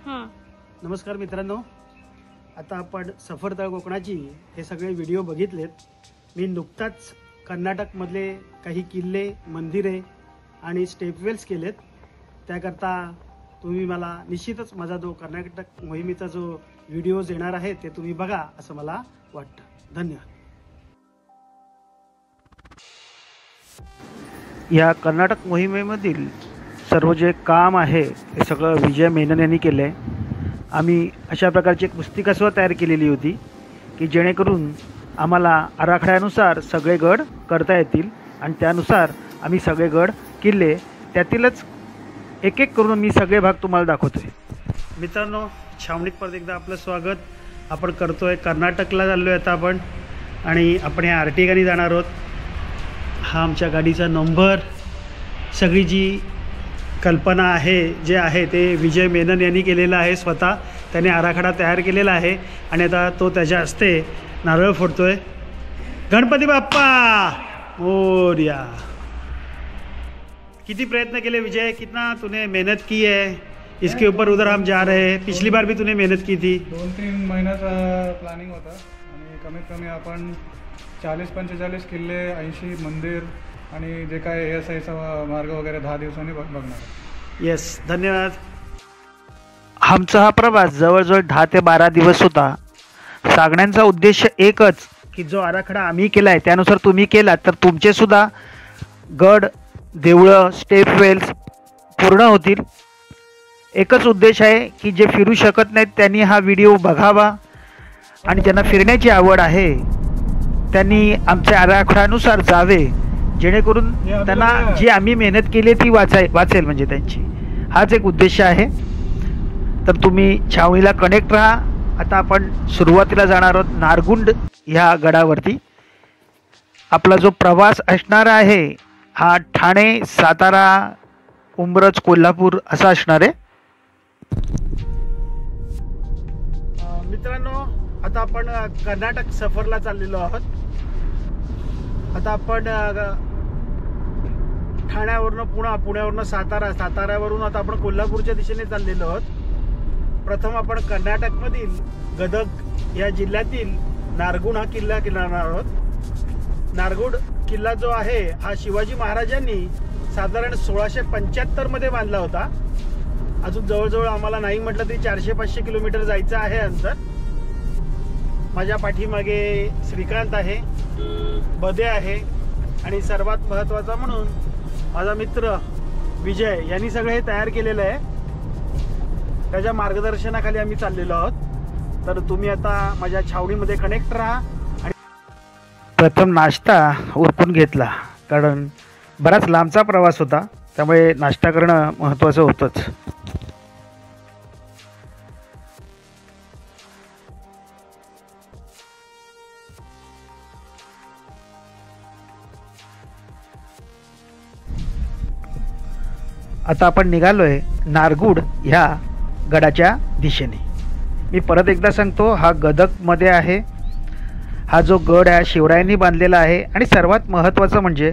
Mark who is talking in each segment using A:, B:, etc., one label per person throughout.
A: नमस्कार मित्रांनो, आता आपण सफरतळ कोकणाची हे सगळे व्हिडिओ बघितलेत। मी नुकताच कर्नाटकमधले काही किल्ले, मंदिरे आणि स्टेपवेल्स केलेत। त्याकरता तुम्ही मला निश्चितच माझा जो कर्नाटक मोहिमेचा जो व्हिडिओज येणार आहे ते तुम्ही बघा असं मला वाटतं। धन्यवाद। या कर्नाटक मोहिमेमधील सर्व जे काम आहे ते सगळं विजय मेनन यांनी केले। आम्ही अशा प्रकारची एक पुस्तिकासुद्धा तयार केलेली होती की जेणेकरून आम्हाला आराखड्यानुसार सगळे गड करता येतील आणि त्यानुसार आम्ही सगळे गड किल्ले त्यातीलच एक एक करून मी सगळे भाग तुम्हाला दाखवतोय। मित्रांनो, छावणीत परत एकदा आपलं स्वागत। आपण करतोय कर्नाटकला चाललोय आता आपण, आणि आपण या आर्टिगाने जाणार आहोत। हा आमच्या गाडीचा नंबर, सगळी जी कल्पना आहे जे आहे ते विजय मेनन यांनी केलेलं आहे। स्वतः त्याने आराखडा तयार केलेला आहे आणि आता तो त्याच्या हस्ते नारळ फोडतोय। गणपती बाप्पा मोरया। किती प्रयत्न केले विजय, कितना तूने मेहनत की है इसके ऊपर, उधर हम जा रहे हैं। पिछली बार भी तूने मेहनत की थी।
B: 2-3 महिन्याचा प्लॅनिंग होता आणि कमीत कमी आपण 40-45 किल्ले, 80 मंदिर आणि जे काय याचा मार्ग वगैरे 10 दिवसांनी बघणार।
A: येस, धन्यवाद। आमचा हा प्रवास जवळजवळ 10 ते 12 दिवस होता। सांगण्याचा उद्देश एकच की जो आराखडा आम्ही केला आहे त्यानुसार तुम्ही केला तर तुमचे सुद्धा गड, देवळं, स्टेपवेल्स पूर्ण होतील। एकच उद्देश आहे की जे फिरू शकत नाहीत त्यांनी हा व्हिडिओ बघावा आणि ज्यांना फिरण्याची आवड आहे त्यांनी आमच्या आराखड्यानुसार जावे, जेणेकरून त्यांना जी आम्ही मेहनत केली ती वाचेल म्हणजे त्यांची। हाच एक उद्देश आहे। तर तुम्ही छावणीला कनेक्ट राहा। आता आपण सुरुवातीला जाणार आहोत नारगुंड ह्या गडावरती। आपला जो प्रवास असणार आहे हा ठाणे, सातारा, उंब्रज, कोल्हापूर असा असणार आहे। मित्रांनो, आता आपण कर्नाटक सफरला चाललेलो आहोत। आता आपण ठाण्यावरून पुण्यावरून सातारा, साताऱ्यावरून आता आपण कोल्हापूरच्या दिशेने चाललेलो आहोत। प्रथम आपण कर्नाटकमधील गदग या जिल्ह्यातील नारगुड हा किल्ला किल्लाणार आहोत। नारगुड किल्ला जो आहे हा शिवाजी महाराजांनी साधारण 1675 मध्ये बांधला होता। अजून जवळजवळ आम्हाला नाही म्हटलं तरी 400-500 किलोमीटर जायचं आहे अंतर। माझ्या पाठीमागे श्रीकांत आहे, बदे आहे आणि सर्वात महत्त्वाचा म्हणून माझा मित्र विजय यांनी सगळे हे तयार केलेलं आहे। त्याच्या मार्गदर्शनाखाली आम्ही चाललेलो आहोत। तर तुम्ही आता माझ्या छावणीमध्ये कनेक्ट राहा। आणि प्रथम नाश्ता उरकून घेतला, कारण बराच लांबचा प्रवास होता, त्यामुळे नाश्ता करणं महत्त्वाचं होतंच। आता आपण निघालोय नारगुड ह्या गडाच्या दिशेने। मी परत एकदा सांगतो, हा गदगमध्ये आहे। हा जो गड आहे शिवरायांनी बांधलेला आहे आणि सर्वात महत्त्वाचं म्हणजे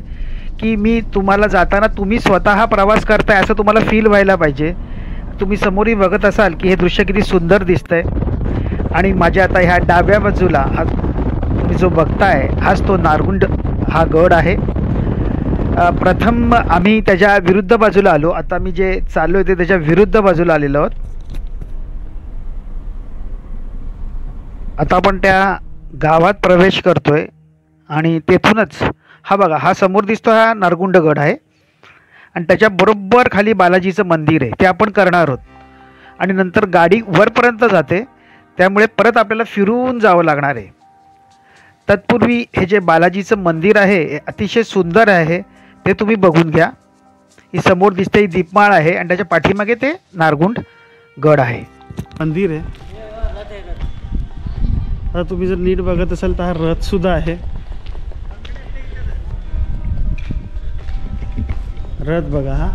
A: की मी तुम्हाला जाताना तुम्ही स्वतः हा प्रवास करताय असं तुम्हाला फील व्हायला पाहिजे। तुम्ही समोरही बघत असाल की हे दृश्य किती सुंदर दिसतंय। आणि माझ्या आता ह्या डाव्या बाजूला हा तुम्ही जो बघताय हाच तो नारगुंड हा गड आहे। प्रथम आम्ही त्याच्या विरुद्ध बाजूला आलो। आता मी जे चाललो आहे ते त्याच्या विरुद्ध बाजूला आलेलो आहोत। आता आपण त्या गावात प्रवेश करतोय आणि तेथूनच हा बघा, हा समोर दिसतो हा नारगुंड गड आहे आणि त्याच्या बरोबर खाली बालाजीचं मंदिर आहे, ते आपण करणार आहोत। आणि नंतर गाडी वरपर्यंत जाते, त्यामुळे परत आपल्याला फिरून जावं लागणार आहे। तत्पूर्वी हे जे बालाजीचं मंदिर आहे हे अतिशय सुंदर आहे, ते तुम्ही बघून घ्या। ही समोर दिसते ही दीपमाळ आहे आणि त्याच्या पाठीमागे ते नारगुंड गड आहे, मंदिर आहे। आता तुम्ही जर नीट बघत असाल तर हा रथ सुद्धा आहे। रथ बघा, हा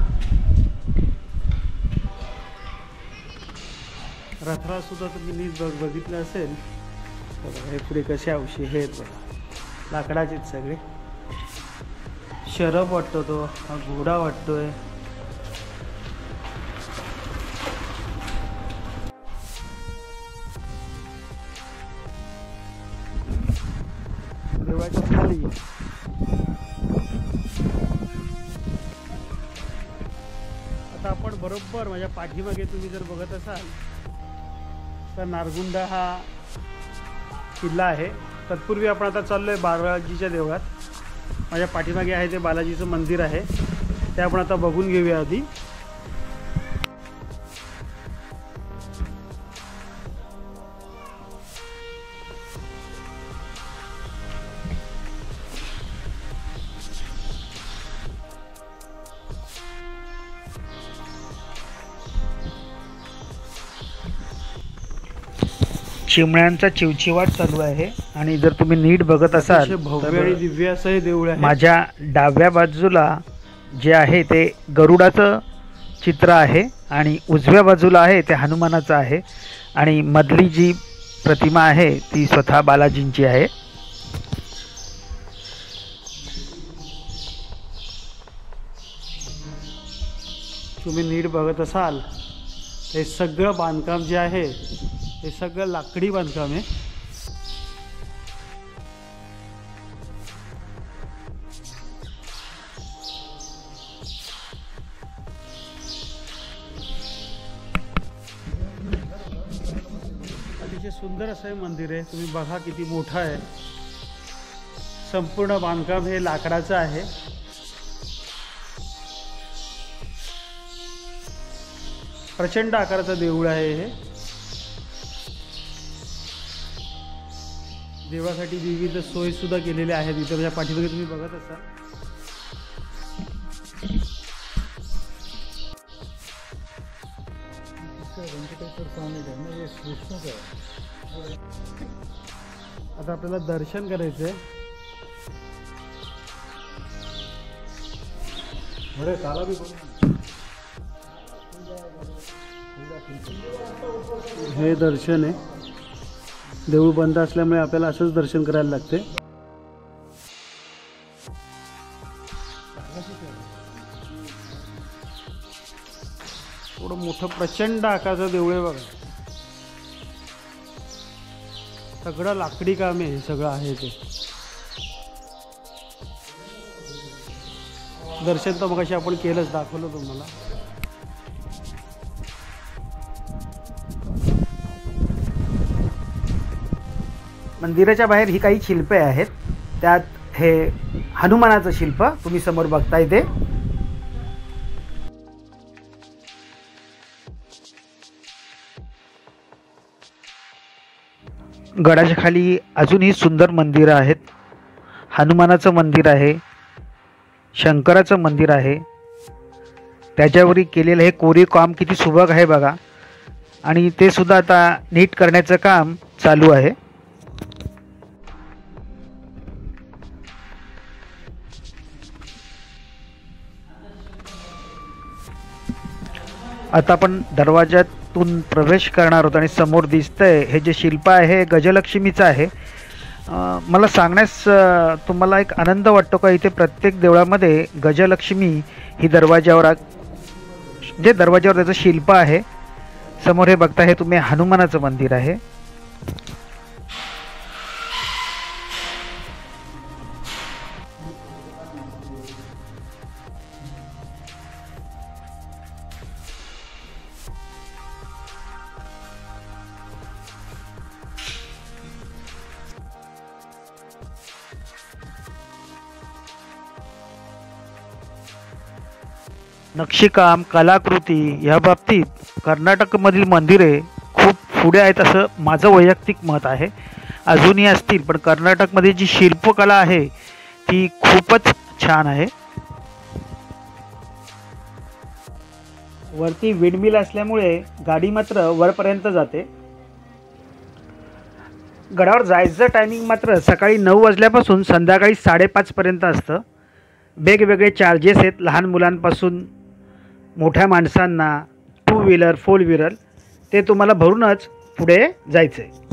A: रथरा सुद्धा तुम्ही नीट बघितलं असेल। हे पुढे कसे औषधी हे बघा, लाकडाचेच सगळे। शरफ वाटतो तो, हा घोडा वाटतोय। देवळाच्या खाली आता आपण बरोबर माझ्या पाठीमागे तुम्ही जर बघत असाल तर नारगुंडा हा किल्ला आहे. तत्पूर्वी आपण आता चाललोय बालाजीच्या देवळात. माझ्या पाठीमागे आहे ते बालाजीचं मंदिर आहे, ते आपण आता बघून घेऊया आधी. चिमण्यांचा चिवचिवाट चालू आहे आणि जर तुम्ही नीट बघत असाल भव्य आणि दिव्य असं हे देऊळ आहे. माझ्या डाव्या बाजूला जे आहे ते गरुडाचं चित्र आहे आणि उजव्या बाजूला आहे ते हनुमानाचं आहे आणि मधली जी प्रतिमा आहे ती स्वतः बालाजींची आहे. तुम्ही नीट बघत असाल हे सगळं बांधकाम जे आहे हे सगळं लाकडी बांधकाम आहे. अतिशय सुंदर असं हे मंदिर आहे. तुम्ही बघा किती मोठं आहे. संपूर्ण बांधकाम हे लाकडाचं आहे. प्रचंड आकाराचं देऊळ आहे हे. देवासाठी विविध सोयी सुद्धा केलेल्या आहेत. इथे माझ्या पाठीमागे तुम्ही बघत असाल. आता आपल्याला दर्शन करायचंय. हे दर्शन आहे. देऊळ बंद असल्यामुळे आपल्याला असंच दर्शन करायला लागते. थोडं मोठं प्रचंड आकाराचं देऊळ आहे बघा. सगळं लाकडी काम आहे. हे सगळं आहे ते. दर्शन तर मगाशी आपण केलंच, दाखवलं तुम्हाला. मंदिराच्या बाहेर ही काही शिल्पे आहेत. त्यात हे हनुमानाचं शिल्प तुम्ही समोर बघताय ते. गडाच्या खाली अजूनही सुंदर मंदिरं आहेत. हनुमानाचं मंदिर आहे, शंकराचं मंदिर आहे. त्याच्यावरही केलेलं हे कोरीव काम किती सुबक आहे बघा. आणि ते सुद्धा आता नीट करण्याचं काम चालू आहे. आता आपण दरवाजातून प्रवेश करणार आहोत आणि समोर दिसतंय हे जे शिल्प आहे हे गजलक्ष्मीचं आहे. मला सांगण्यास तुम्हाला एक आनंद वाटतो का, इथे प्रत्येक देवळामध्ये गजलक्ष्मी ही दरवाजावर त्याचं शिल्प आहे. समोर हे बघता हे तुम्ही हनुमानाचं मंदिर आहे. नक्षीकाम, कलाकृती या बाबतीत कर्नाटकमधील मंदिरे खूप पुढे आहेत असं माझं वैयक्तिक मत आहे. अजूनही असतील, पण कर्नाटकमध्ये जी शिल्पकला आहे ती खूपच छान आहे. वरती विंडमिल असल्यामुळे गाडी मात्र वरपर्यंत जाते. गडावर जायचं टायमिंग मात्र सकाळी 9 वाजल्यापासून संध्याकाळी 5:30 पर्यंत असतं. वेगवेगळे चार्जेस आहेत, लहान मुलांपासून मोठ्या माणसांना, 2 व्हीलर 4 व्हीलर, ते तुम्हाला भरूनच पुढे जायचं आहे.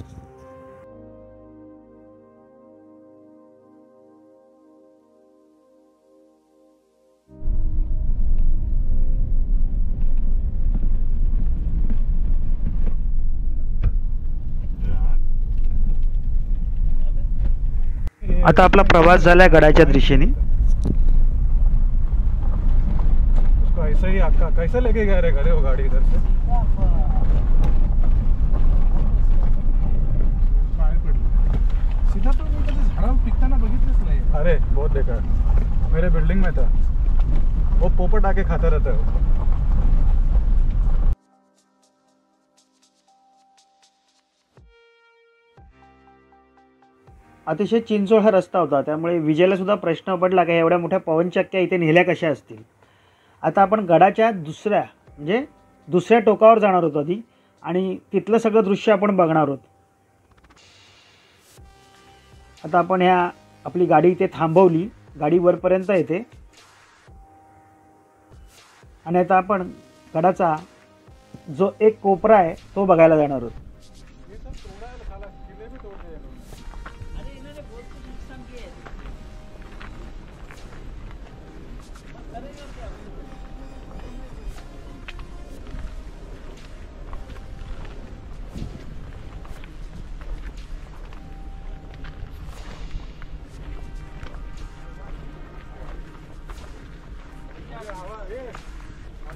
A: आता आपला प्रवास झाला गडाच्या दिशेने.
B: उसको ऐसा ही आपका कैसा लेके गए रे घरे वो गाड़ी इधर से? सीधा तो झाड़ा पिकताना बघितलंच नाही. अरे बहुत देखा, मेरे बिल्डिंग में था वो, पोपट आके खाता रहता है वो.
A: अतिशय चिंचोळ हा रस्ता होता, त्यामुळे विजेला सुद्धा प्रश्न पडला का एवढ्या मोठ्या पवनचक्क्या इथे नेल्या कशा असतील. आता आपण गडाच्या दुसऱ्या टोकावर जाणार होतो आधी, आणि तिथलं सगळं दृश्य आपण बघणार आहोत. आता आपण आपली गाडी इथे थांबवली, गाडी वरपर्यंत येते, आणि आता आपण गडाचा जो एक कोपरा आहे तो बघायला जाणार आहोत.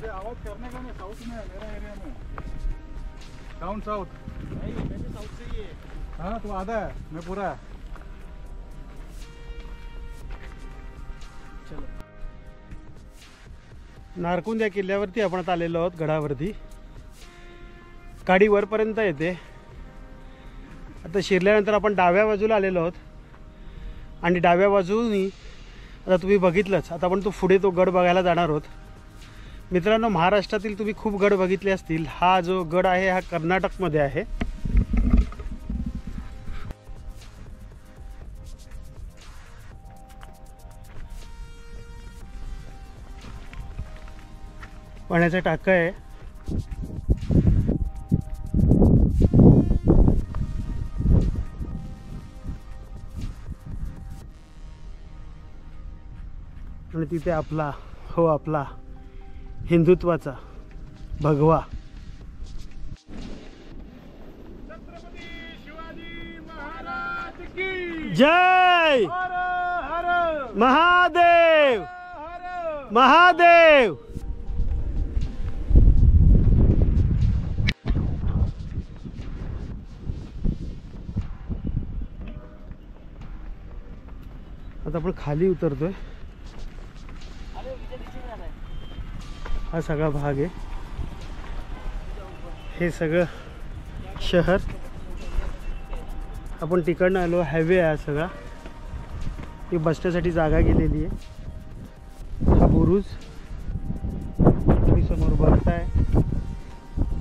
B: आवाज करने का नहीं, साउथ में है मेरा एरिया में. Down south. नहीं मैं भी साउथ से ही है. हाँ तो आधा है, मैं पूरा है.
A: चलो, नारकुंद या किल्ल्यावरती आपण आता आलेलो आहोत. गडावरती गाडी वरपर्यंत येते. आता शिरल्यानंतर आपण डाव्या बाजूला आलेलो आहोत, आणि डाव्या बाजूनी आता तुम्ही बघितलंच, आता आपण पुढे तो गड बघायला जाणार आहोत. मित्रांनो, महाराष्ट्रातील तुम्ही खूप गड बघितले असतील. हा जो गड आहे हा कर्नाटकमध्ये आहे. पाण्याचा टाका आहे. आणि तिथे आपला हिंदुत्वाचा भगवा.
B: छत्रपती शिवाजी महाराज की
A: जय.
B: हर हर
A: महादेव.
B: हर.
A: महादेव. आता आपण खाली उतरतोय. हा सगळा भाग आहे, हे सगळं शहर. आपण तिकडनं आलो, हायवे आहे हा सगळा. ही बसण्यासाठी जागा गेलेली आहे. हा बुरुज तुम्ही समोर बघताय.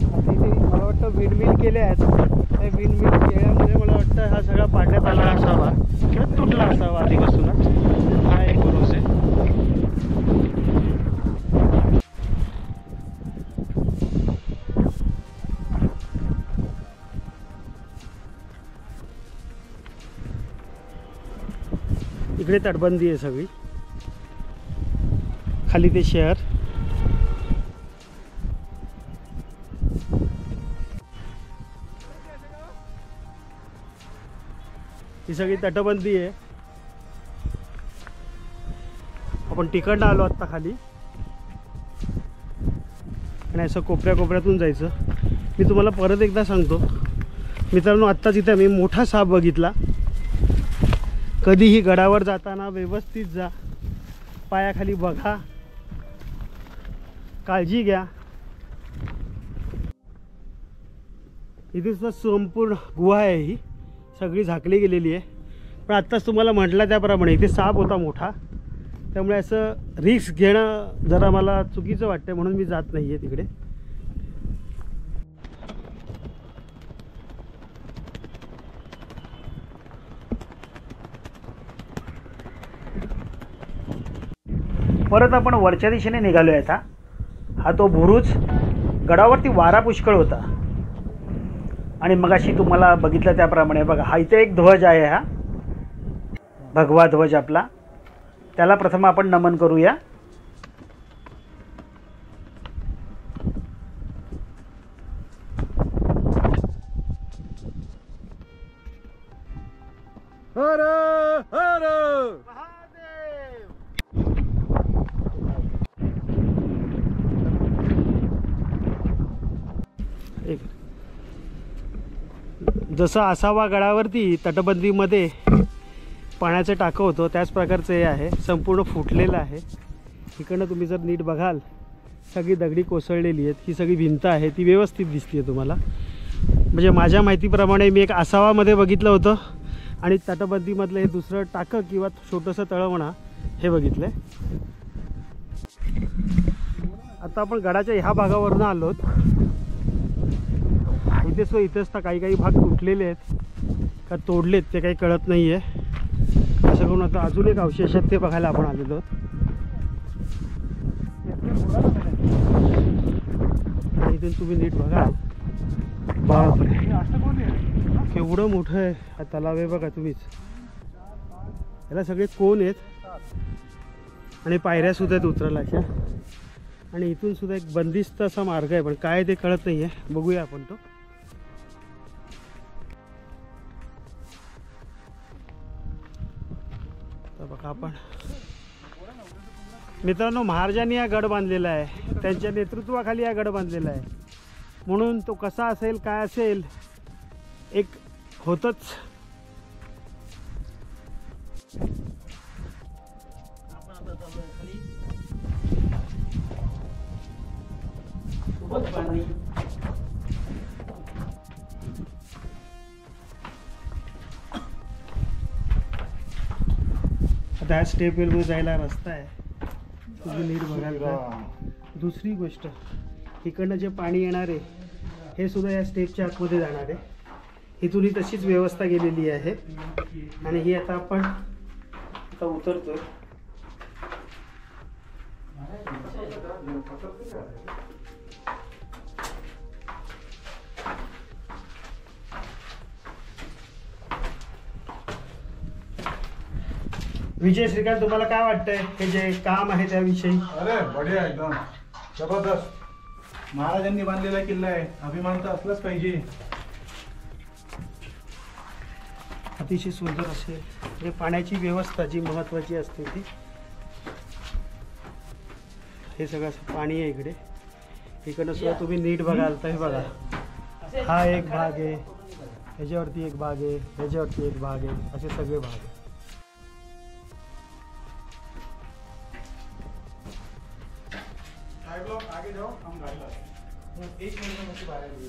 A: आता इथे मला वाटतं विंडमिल केले आहेत. त्या विंडमिल केल्यामुळे मला वाटतं हा सगळा पाण्यात आला असावा किंवा तुटला असावा आधीपासूनच. हा एक बुरुज आहे. इकडे तटबंदी आहे सगळी, खाली ते शहर. ही सगळी तटबंदी आहे. आपण तिकडनं आलो आत्ता खाली, आणि असं कोपऱ्यातून जायचं. मी तुम्हाला परत एकदा सांगतो मित्रांनो, आत्ताच इथे मी मोठा साप बघितला. कधीही गडावर जाताना व्यवस्थित जा, पायाखाली बघा, काळजी घ्या. इथे सुद्धा संपूर्ण गुहा आहे, ही सगळी झाकली गेलेली आहे. पण आत्ताच तुम्हाला म्हटलं त्याप्रमाणे इथे साप होता मोठा, त्यामुळे असं रिस्क घेणं जरा मला चुकीचं वाटतं, म्हणून मी जात नाही आहे तिकडे. परत आपण वरच्या दिशेने निघालो आहे. आता हा तो बुरुज. गडावरती वारा पुष्कळ होता, आणि मगाशी तुम्हाला बघितलं त्याप्रमाणे बघा, हा इथे एक ध्वज आहे, हा भगवा ध्वज आपला. त्याला प्रथम आपण नमन करूया.
B: हर हर
A: जसं आसावा गडावरती तटबंदीमध्ये पाण्याचं टाकं होतं त्याच प्रकारचं हे आहे, संपूर्ण फुटलेलं आहे. इकडनं तुम्ही जर नीट बघाल सगळी दगडी कोसळलेली आहेत. ही सगळी भिंत आहे ती व्यवस्थित दिसते तुम्हाला. म्हणजे माझ्या माहितीप्रमाणे मी एक आसावामध्ये बघितलं होतं आणि तटबंदीमधलं हे दुसरं टाकं किंवा छोटंसं तळं म्हणा हे बघितलं आहे. आता आपण गडाच्या ह्या भागावरून आलो. इथेच तर काही भाग तुटलेले आहेत का तोडलेत ते काही कळत नाही आहे. असं करून आता अजून एक अवशेष आहेत ते बघायला आपण आलेलो. इथून तुम्ही नीट बघा, बापरे केवढं मोठं आहे हा तलाव आहे बघा तुम्हीच. याला सगळे कोण आहेत आणि पायऱ्या सुद्धा आहेत उतरायला अशा. आणि इथून सुद्धा एक बंदिस्त असा मार्ग आहे पण काय ते कळत नाही आहे. बघूया आपण तो. तर बघा आपण मित्रांनो, महाराजांनी हा गड बांधलेला आहे, त्यांच्या नेतृत्वाखाली हा गड बांधलेला आहे. म्हणून तो कसा असेल काय असेल एक होतच. आता स्टेप वेलवर जायला रस्ता आहे, तुम्ही नीट बघायला. दुसरी गोष्ट, इकडनं जे पाणी येणार आहे हे सुद्धा या स्टेपच्या आतमध्ये जाणार आहे. इथून ही तशीच व्यवस्था केलेली आहे आणि ही आता आपण उतरतोय. विजय श्रीकांत, तुम्हाला काय वाटतंय हे जे काम आहे त्याविषयी?
B: अरे बढिया, एकदम जबरदस्त. महाराजांनी बांधलेला किल्ला आहे, अभिमान तर असलाच पाहिजे.
A: अतिशय सुंदर असेल. म्हणजे पाण्याची व्यवस्था जी महत्त्वाची असते ती. हे सगळं पाणी आहे इकडे. इकडनं सुद्धा तुम्ही नीट बघाल तर हे बघा, हा एक भाग आहे, ह्याच्यावरती एक भाग आहे, ह्याच्यावरती एक भाग आहे, असे सगळे भाग आहे.
B: आगे जाओ, हम गाड़ी लाते हैं. 1 मिनट में बाहर आएंगे.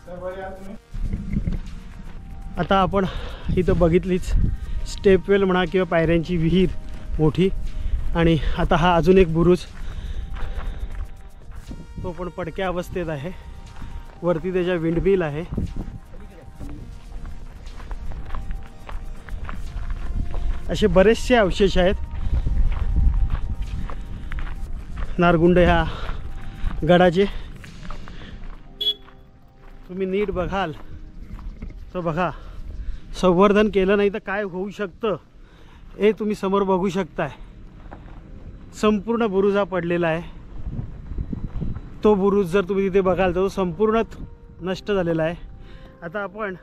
B: सर बरे आहात तुम्ही?
A: आता आपण इथं बघितलीच स्टेपवेल म्हणा किंवा पायऱ्यांची विहीर मोठी. आणि आता हा अजून एक बुरुज, तो पण पडक्या अवस्थेत आहे. वरती त्याच्या विंडमिल आहे. असे बरेचसे अवशेष आहेत नारगुंड ह्या गडाचे. तुम्ही नीट बघाल तर बघा, संवर्धन केलं नाही तर काय होऊ शकतं हे तुम्ही समोर बघू शकताय. संपूर्ण बुरुज हा पडलेला आहे. तो बुरुज जर तुम्ही तिथे बघाल तर तो संपूर्ण नष्ट झालेला आहे. आता आपण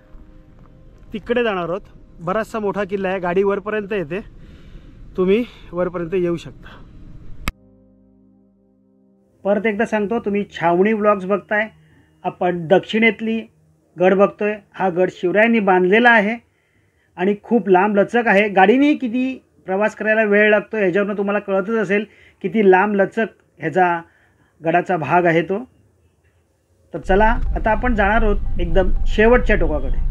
A: तिकडे जाणार आहोत. बराचसा मोठा किल्ला आहे, गाडी वरपर्यंत येते, तुम्ही वरपर्यंत येऊ शकता. परत एकदा सांगतो, तुम्ही छावणी व्लॉग्स बघताय. आपण दक्षिणेतली गड बघतोय. हा गड शिवरायांनी बांधलेला आहे आणि खूप लांब लचक आहे. गाडीने किती प्रवास करायला वेळ लागतो ह्याच्यावरून तुम्हाला कळतच असेल किती लांब लचक ह्याचा गडाचा भाग आहे तो. तर चला आता आपण जाणार आहोत एकदम शेवटच्या टोकाकडे.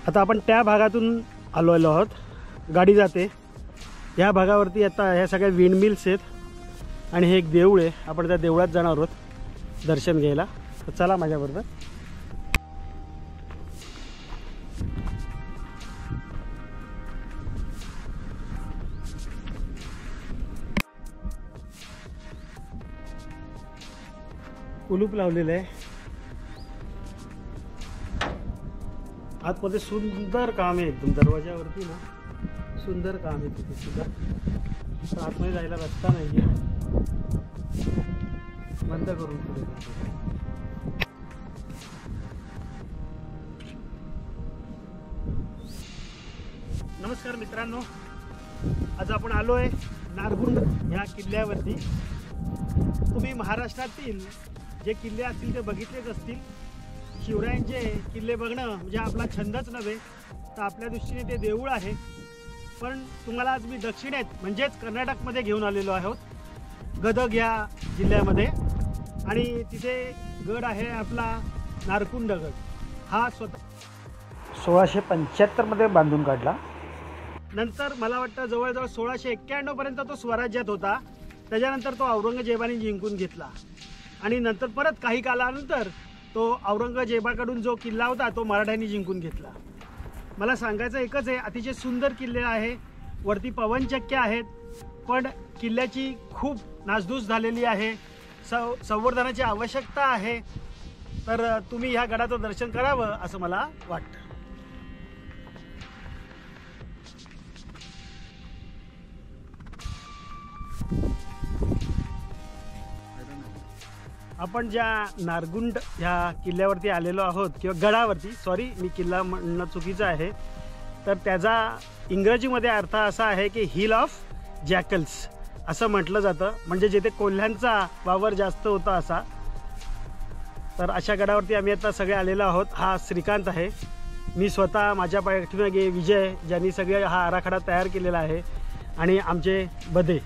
A: आता आपण त्या भागातून आलेलो आहोत. गाडी जाते ह्या भागावरती. आता ह्या सगळ्या विंडमिल्स आहेत आणि हे एक देऊळ आहे. आपण त्या देवळात जाणार आहोत दर्शन घ्यायला. तर चला माझ्याबरोबर. कुलूप लावलेलं आहे. आतमध्ये सुंदर काम आहे एकदम. दरवाजावरती ना सुंदर काम आहे तिथे सुद्धा. तर आतमध्ये जायला रस्ता नाही आहे. बंद करून पुढे. नमस्कार मित्रांनो, आज आपण आलो आहे नारगुंड ह्या किल्ल्यावरती. तुम्ही महाराष्ट्रातील जे किल्ले असतील ते बघितलेच असतील. शिवरायांचे किल्ले बघणं म्हणजे आपला छंदच नव्हे, तर आपल्या दृष्टीने ते देऊळ आहे. पण तुम्हाला आज मी दक्षिणेत म्हणजेच कर्नाटकमध्ये घेऊन आलेलो आहोत, गदग या जिल्ह्यामध्ये. आणि तिथे गड आहे आपला नारकुंड गड. हा स्वतः 1675 बांधून काढला. नंतर मला वाटतं जवळजवळ 1691 पर्यंत तो स्वराज्यात होता. त्याच्यानंतर तो औरंगजेबाने जिंकून घेतला आणि नंतर परत काही कालानंतर तो औरंगजेबाकडून जो किल्ला होता तो मराठ्यांनी जिंकून घेतला. मला सांगायचं एकच आहे, अतिशय सुंदर किल्ले आहे. वरती पवनचक्क्या आहेत, पण किल्ल्याची खूप नासधूस झालेली आहे. संवर्धनाची आवश्यकता आहे. तर तुम्ही ह्या गडाचं दर्शन करावं असं मला वाटतं. आपण ज्या नारगुंड ह्या किल्ल्यावरती आलेलो आहोत किंवा गडावरती, सॉरी मी किल्ला म्हणणं चुकीचं आहे, तर त्याचा इंग्रजीमध्ये अर्थ असा आहे की हिल ऑफ जॅकल्स असं म्हटलं जातं. म्हणजे जिथे कोल्ह्यांचा वावर जास्त होता असा. तर अशा गडावरती आम्ही आता सगळे आलेलो आहोत. हा श्रीकांत आहे, मी स्वतः, माझ्या पाठीमागे विजय, ज्यांनी सगळे हा आराखडा तयार केलेला आहे, आणि आमचे बदे.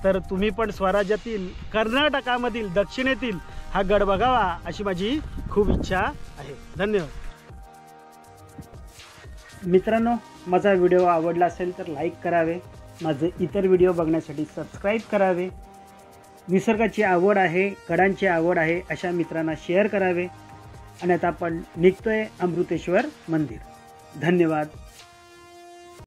A: तर तुम्ही पण स्वराज्यातील कर्नाटकामधील दक्षिणेतील हा गड बघावा अशी माझी खूप इच्छा आहे. धन्यवाद मित्रांनो. माझा व्हिडिओ आवडला असेल तर लाईक करावे. माझे इतर व्हिडिओ बघण्यासाठी सबस्क्राईब करावे. निसर्गाची आवड आहे, गडांची आवड आहे अशा मित्रांना शेअर करावे. आणि आता आपण निघतोय अमृतेश्वर मंदिर. धन्यवाद.